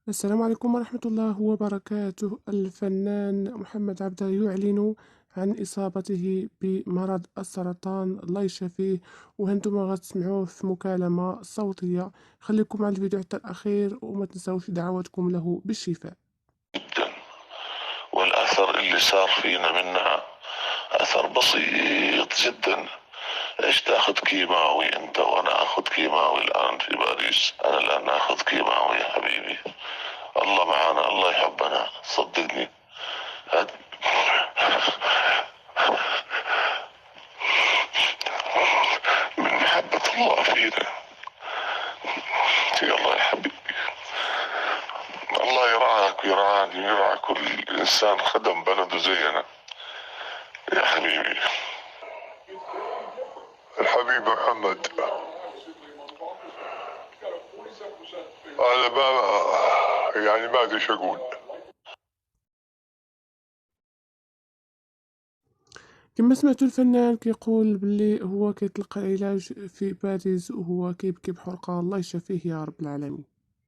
السلام عليكم ورحمة الله وبركاته. الفنان محمد عبده يعلن عن إصابته بمرض السرطان، الله يشفيه. وهانتم غتسمعوه في مكالمة صوتية. خليكم على الفيديو حتى الأخير وما تنسوش دعواتكم له بالشفاء. جدا. والأثر اللي صار فينا منها أثر بسيط جدا. ايش تاخذ كيماوي انت وانا اخذ كيماوي الان في باريس؟ انا الان اخذ كيماوي يا حبيبي. الله معانا، الله يحبنا، صدقني. هاد من محبة الله فينا. يلا يا حبيبي، الله يرعاك ويرعاني ويرعى كل انسان خدم بلده زينا يا حبيبي. الحبيب محمد، انا ما ادري شو اقول. كما سمعتوا الفنان كيقول باللي هو كيتلقى العلاج في باريس وهو كيبكي بحرقة، الله يشفيه يا رب العالمين.